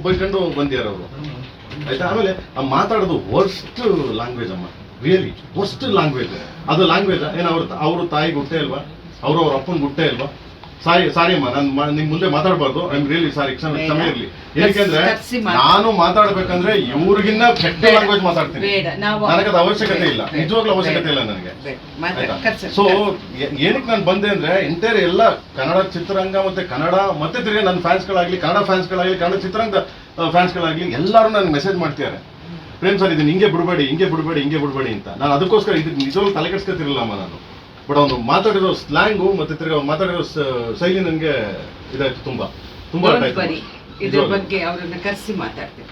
ಬೈಕೊಂಡು ಬಂದಿದ್ದಾರೆ ಅವರು, ಆಯ್ತಾ. ಆಮೇಲೆ ಮಾತಾಡೋದು ವರ್ಸ್ಟ್ ಲ್ಯಾಂಗ್ವೇಜ್ ಅಮ್ಮ, ರಿಯಲಿ ವರ್ಸ್ಟ್ ಲ್ಯಾಂಗ್ವೇಜ್. ಅದು ಲ್ಯಾಂಗ್ವೇಜ್ ಏನು ಅವ್ರ ತಾಯಿಗೆ ಹುಟ್ಟೆ ಅಲ್ವಾ, ಅವ್ರ ಅಪ್ಪನ ಹುಟ್ಟೆ ಅಲ್ವಾ? ಸಾರಿ ಅಮ್ಮ, ನಾನು ನಿಮ್ ಮುಂದೆ ಮಾತಾಡಬಾರ್ದು. ಐ ಆಮ್ ರಿಯಲಿ ಸಾರಿ, ಕ್ಷಮೆ ಇರಲಿ. ಏನಕ್ಕೆ ನಾನು ಮಾತಾಡ್ಬೇಕಂದ್ರೆ ಇವ್ರಿಗಿನ್ನ ಕೆಟ್ಟ ಲ್ಯಾಂಗ್ವೇಜ್ ಮಾತಾಡ್ತೀನಿ, ನನಗದು ಅವಶ್ಯಕತೆ ಇಲ್ಲ, ನಿಜವಾಗ್ಲೂ ಅವಶ್ಯಕತೆ ಇಲ್ಲ ನನಗೆ. ಸೊ ಏನಕ್ಕೆ ನಾನು ಬಂದೆ ಅಂದ್ರೆ ಎಂಟೈರ್ ಎಲ್ಲ ಕನ್ನಡ ಚಿತ್ರರಂಗ ಮತ್ತೆ ಕನ್ನಡ ಮತ್ತೆ ತಿರ್ಗಿ ನನ್ನ ಫ್ಯಾನ್ಸ್ಗಳಾಗ್ಲಿ, ಕನ್ನಡ ಫ್ಯಾನ್ಸ್ಗಳಾಗ್ಲಿ, ಕನ್ನಡ ಚಿತ್ರರಂಗ ಫ್ಯಾನ್ಸ್ಗಳಾಗ್ಲಿ ಎಲ್ಲರೂ ನನಗೆ ಮೆಸೇಜ್ ಮಾಡ್ತಿದ್ದಾರೆ, ಪ್ರೇಮ್ ಸರ್ ಇದನ್ನ ಹಿಂಗೆ ಬಿಡಬೇಡಿ, ಹಿಂಗೆ ಬಿಡಬೇಡಿ, ಹಿಂಗೆ ಬಿಡಬೇಡಿ ಅಂತ. ನಾನು ಅದಕ್ಕೋಸ್ಕರ ಇದು ನಿಜವಾಗ್ಲೂ ತಲೆ ಕೆಡ್ಸ್ಕೊತಿರಲಿಲ್ಲಮ್ಮ ನಾನು. ಬಟ್ ಅವನು ಮಾತಾಡಿರೋ ಸ್ಲ್ಯಾಂಗು ಮತ್ತೆ ತಿರ್ಗಿ ಮಾತಾಡಿರೋ ಶೈಲಿ ನನಗೆ ಇದಾಯ್ತು, ತುಂಬಾ ತುಂಬಾ ಇದ್ರ ಬಗ್ಗೆ ಅವರನ್ನ ಕರೆಸಿ ಮಾತಾಡ್ತೀನಿ.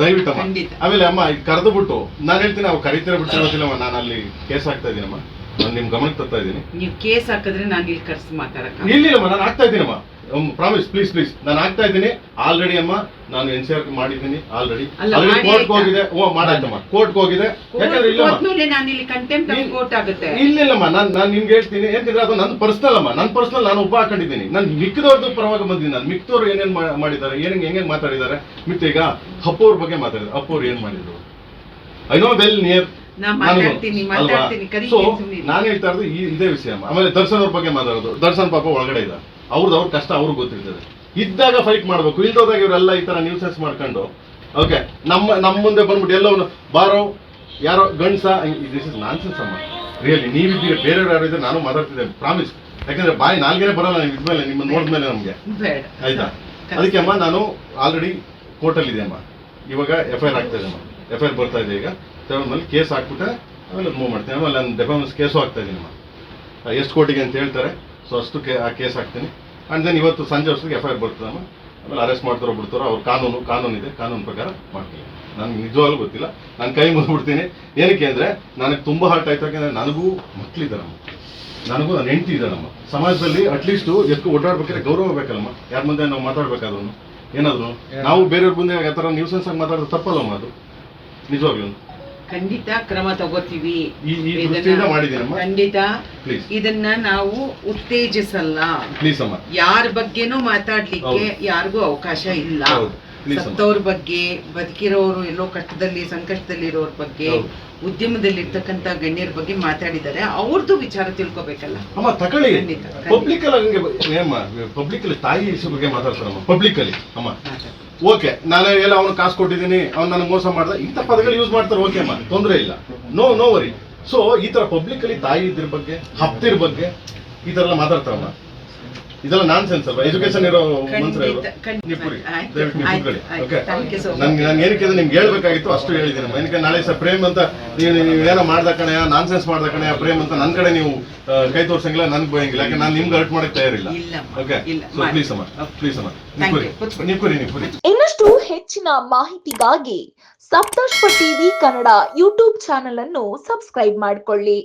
ದಯವಿಟ್ಟಮ್ಮ. ಆಮೇಲೆ ಅಮ್ಮ ಕರೆದು ಬಿಟ್ಟು ನಾನು ಹೇಳ್ತೀನಿ, ಅವ್ರು ಕರಿತೀರ ಬಿಟ್ಟಿರೋದಿಲ್ಲಮ್ಮ, ನಾನು ಅಲ್ಲಿ ಕೇಸ್ ಹಾಕ್ತಾ ಇದೀನಮ್ಮ, ನಾನು ನಿಮ್ ಗಮನಕ್ಕೆ ತರ್ತಾ ಇದ್ದೀನಿ. ನೀವು ಕೇಸ್ ಹಾಕಿದ್ರೆ ನಾನು ಇಲ್ಲಿ ಕರೆಸಿ ಮಾತಾಡಕ ಇಲ್ಲಿಲ್ಲಮ್ಮ, ನಾನು ಆಗ್ತಾ ಇದ್ದೀನಮ್ಮ, ಪ್ರಾಮಿಸ್ ಪ್ಲೀಸ್ ನಾನು ಆಗ್ತಾ ಇದ್ದೀನಿ. ಆಲ್ರೆಡಿ ಅಮ್ಮ ನಾನು NCR ಮಾಡಿದ್ದೀನಿ, ಆಲ್ರೆಡಿ ಕೋರ್ಟ್ ಹೋಗಿದೆ. ಮಾಡಾಯ್ತಮ್ಮ, ಕೋರ್ಟ್ ಹೋಗಿದೆ. ಇಲ್ಲಿಲ್ಲಮ್ಮ, ನಾನು ನಿಮ್ಗೆ ಹೇಳ್ತೀನಿ, ಯಾಕಂದ್ರೆ ಅದು ನನ್ನ ಪರ್ಸನಲ್ ಅಮ್ಮ, ನನ್ನ ಪರ್ಸನಲ್ ನಾನು ಒಬ್ಬ ಹಾಕೊಂಡಿದ್ದೀನಿ. ನಾನು ಮಿಕ್ಕದವ್ರದ್ದು ಪರವಾಗಿ ಬಂದಿದ್ದೀನಿ. ನಾನು ಮಿಕ್ಕದವ್ರು ಏನೇನ್ ಮಾಡಿದ್ದಾರೆ, ಹೆಂಗೆ ಮಾತಾಡಿದ್ದಾರೆ. ಮಿಕ್ಕ ಈಗ ಅಪ್ಪು ಅವ್ರ ಬಗ್ಗೆ ಮಾತಾಡಿದ್ರು, ಅಪ್ಪು ಅವ್ರು ಏನ್ ಮಾಡಿದ್ರು I know well near. So ನಾನು ಹೇಳ್ತಾ ಇರೋದು ಇದೇ ವಿಷಯ ಅಮ್ಮ. ಆಮೇಲೆ ದರ್ಶನ್ ಅವ್ರ ಬಗ್ಗೆ ಮಾತಾಡೋದು, ದರ್ಶನ್ ಪಾಪ ಒಳಗಡೆ ಇದ್ದ, ಅವ್ರ ಕಷ್ಟ ಅವ್ರಿಗೆ ಗೊತ್ತಿರ್ತದೆ. ಇದ್ದಾಗ ಫೈಟ್ ಮಾಡ್ಬೇಕು, ಇಲ್ದೋದಾಗ ಇವರೆಲ್ಲ ಈ ತರ ನ್ಯೂಸೆನ್ಸ್ ಮಾಡ್ಕೊಂಡು ಓಕೆ ನಮ್ಮ ಮುಂದೆ ಬಂದ್ಬಿಟ್ಟು ಎಲ್ಲವನ್ನ ಬಾರೋ ಯಾರೋ ಗಂಡ್ಸ, ದಿಸ್ ಇಸ್ ನಾನ್ಸೆನ್ಸ್ ಅಮ್ಮ. ರಿಯಲಿ ನೀವಿದ್ದೀರಿ, ಬೇರೆಯವ್ರು ಯಾರು ಇದ್ರೆ ನಾನು ಮಾತಾಡ್ತಿದ್ದೆ, ಪ್ರಾಮಿಸ್. ಯಾಕಂದ್ರೆ ಬಾಯಿ ನಾಲ್ಗೇನೆ ಬರಲ್ಲ ನೀವು ಇದ್ಮೇಲೆ, ನಿಮ್ಮ ನೋಡಿದ್ಮೇಲೆ ನಮ್ಗೆ, ಆಯ್ತಾ. ಅದಕ್ಕೆ ಅಮ್ಮ ನಾನು ಆಲ್ರೆಡಿ ಕೋರ್ಟಲ್ಲಿ ಇದೆ ಅಮ್ಮ, ಇವಾಗ FIR ಆಗ್ತಾ ಇದೆ ಅಮ್ಮ, FIR ಬರ್ತಾ ಇದೆ. ಈಗ ಮೇಲೆ ಕೇಸ್ ಹಾಕ್ಬಿಟ್ಟೆ ಆಮೇಲೆ ಮೂವ್ ಮಾಡ್ತೀನಿ. ಆಮೇಲೆ ನಾನು ಡೆಫಾಮೆನ್ಸ್ ಕೇಸು ಹಾಕ್ತಾ ಇದ್ದೀನಿ ಅಮ್ಮ, ಎಷ್ಟು ಕೋಟಿಗೆ ಅಂತ ಹೇಳ್ತಾರೆ. ಸೊ ಅಷ್ಟು ಆ ಕೇಸ್ ಹಾಕ್ತೀನಿ. ಆ್ಯಂಡ್ ದೆನ್ ಇವತ್ತು ಸಂಜೆ ಅಷ್ಟೊತ್ತಿಗೆ FIR ಬರ್ತದಮ್ಮ. ಆಮೇಲೆ ಅರೆಸ್ಟ್ ಮಾಡ್ತಾರೋ ಬಿಡ್ತಾರೋ ಅವ್ರ ಕಾನೂನು ಇದೆ, ಕಾನೂನು ಪ್ರಕಾರ ಮಾಡ್ತೀನಿ. ನನಗೆ ನಿಜವಾಗ್ಲೂ ಗೊತ್ತಿಲ್ಲ, ನಾನು ಕೈ ಮುಗಿದ್ಬಿಡ್ತೀನಿ. ಏನಕ್ಕೆ ಅಂದರೆ ನನಗೆ ತುಂಬ ಹರ್ಟ್ ಆಯ್ತು, ಯಾಕೆಂದರೆ ನನಗೂ ಮಕ್ಕಳಿದ್ದಾರಮ್ಮ, ನನಗೂ ನನ್ನ ಹೆಂಡತಿ ಇದ್ದಾರಮ್ಮ. ಸಮಾಜದಲ್ಲಿ ಅಟ್ಲೀಸ್ಟ್ ಎಷ್ಟು ಓಡಾಡ್ಬೇಕಾದ್ರೆ ಗೌರವ ಬೇಕಲ್ಲಮ್ಮ, ಯಾರ ಮುಂದೆ ನಾವು ಮಾತಾಡ್ಬೇಕಾದ್ರು ಏನಾದ್ರು ನಾವು ಬೇರೆಯವ್ರ ಮುಂದೆ ಆ ಥರ ನ್ಯೂಸೆನ್ಸ್ ಆಗಿ ಮಾತಾಡೋದು ತಪ್ಪಲ್ಲಮ್ಮ, ಅದು ನಿಜವಾಗ್ಲೂ. ಖಂಡಿತ ಕ್ರಮ ತಗೋತೀವಿ, ಖಂಡಿತ. ಇದನ್ನ ನಾವು ಉತ್ತೇಜಿಸಲ್ಲ, ಪ್ಲೀಸ್ ಅಮ್ಮ. ಯಾರ ಬಗ್ಗೆನೂ ಮಾತಾಡ್ಲಿಕ್ಕೆ ಯಾರಿಗೂ ಅವಕಾಶ ಇಲ್ಲ. ಸತ್ತವ್ರ ಬಗ್ಗೆ, ಬದುಕಿರೋರು ಎಲ್ಲೋ ಕಷ್ಟದಲ್ಲಿ ಸಂಕಷ್ಟದಲ್ಲಿ ಇರೋರ ಬಗ್ಗೆ, ಉದ್ಯಮದಲ್ಲಿ ಇರ್ತಕ್ಕಂಥ ಗಣ್ಯರ ಬಗ್ಗೆ ಮಾತಾಡಿದ್ದಾರೆ. ಅವ್ರದ್ದು ವಿಚಾರ ತಿಳ್ಕೊಬೇಕಲ್ಲ ಅಮ್ಮ. ತಗೊಳ್ಳಿ, ಪಬ್ಲಿಕ್ ಅಲ್ಲಿ ತಾಯಿ ಇಶ್ಯೂ ಬಗ್ಗೆ ಮಾತಾಡ್ತಾರಮ್ಮ, ಪಬ್ಲಿಕ್ ಅಲ್ಲಿ ಅಮ್ಮ. ಓಕೆ, ನಾನು ಎಲ್ಲ ಅವ್ನು ಕಾಸು ಕೊಟ್ಟಿದ್ದೀನಿ, ಅವ್ನು ನನಗೆ ಮೋಸ ಮಾಡ್ದ, ಇಂಥ ಪದಗಳು ಯೂಸ್ ಮಾಡ್ತಾರೆ. ಓಕೆ ಅಮ್ಮ, ತೊಂದರೆ ಇಲ್ಲ, ನೋ ವರಿ. ಸೊ ಈ ತರ ಪಬ್ಲಿಕ್ ಅಲ್ಲಿ ತಾಯಿ ಇದ್ರ ಬಗ್ಗೆ, ಹಪ್ತಿರ ಬಗ್ಗೆ ಈ ತರ ಎಲ್ಲ ಮಾತಾಡ್ತಾರಮ್ಮ. ಇದೆಲ್ಲ ನಾನ್ ಸೆನ್ಸ್ ಅಲ್ವಾ? ಎಜುಕೇಶನ್ ಇರೋ ಮನುಷ್ಯರು ನಾನು ಏನಕ್ಕೆ ನಿಮ್ಗೆ ಹೇಳ್ಬೇಕಾಗಿತ್ತು ಅಷ್ಟು ಹೇಳಿದ್ದೀನಿ. ಏನಕ್ಕೆ ನಾಳೆ ಸರ್ ಪ್ರೇಮ್ ಅಂತ ನೀವೇನೋ ಮಾಡ್ದ ಕಣೆ, ನಾನ್ ಸೆನ್ಸ್ ಮಾಡ್ದ ಕಣೆ ಪ್ರೇಮ್ ಅಂತ ನನ್ನ ಕಡೆ ನೀವು ಕೈ ತೋರ್ಸಂಗಿಲ್ಲ, ನನ್ಗೆ ಬಯಂಗಿಲ್ಲ. ಯಾಕೆ ನಾನು ನಿಮ್ಗೆ ಹರ್ಟ್ ಮಾಡಕ್ ತಯಾರಿಲ್ಲ. ಓಕೆ, ಪ್ಲೀಸ್ ಅಮ್ಮ, ನೀವು ಕುರಿ. ಇನ್ನಷ್ಟು ಹೆಚ್ಚಿನ ಮಾಹಿತಿಗಾಗಿ ಸಪ್ತರ್ಷಿ ಟಿವಿ ಕನ್ನಡ ಯೂಟ್ಯೂಬ್ ಚಾನೆಲ್ ಅನ್ನು ಸಬ್ಸ್ಕ್ರೈಬ್ ಮಾಡಿಕೊಳ್ಳಿ.